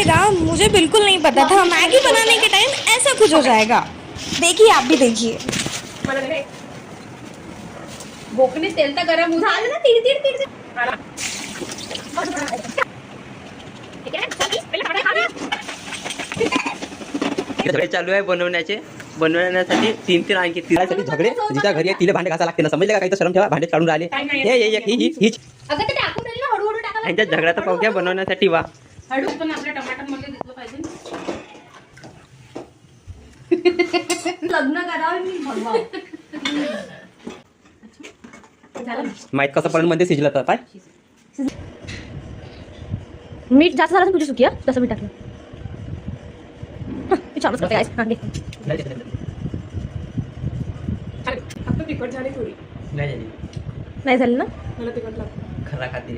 जाएगा मुझे बिल्कुल नहीं पता था। मैगी बनाने के टाइम ऐसा कुछ हो जाएगा। देखिए आप भी देखिए। बोकने तेल तर गरम होऊन झालं ना तीड तीड तीड झगडे चालू आहे बनवण्यासाठी तीन आणखी तिच्यासाठी झगडे जिच्या घरी आहे तिला भांडे घासा लागते ना, समजले का? काही तर शरम ठेवा, भांडे काढून राहिले ही अगं ते टाकून राहिली ना हळूहळू टाकायला त्यांच्या झगड्याचा पावक्या बनवण्यासाठी वा हळू पण आपल्या टमाटर मध्ये दिसलं पाहिजे लग्न करावं मी भगवान माहित कसं पण मध्ये शिजलं तर काय मीठ जास्त झालं तुझी चुकी आहे, तसं मीठ टाकलं. छानच करते guys. हां, घे. तिखट झाली थोडी नाही नाही झालं ना. मला तिखट लागतं खरा खाते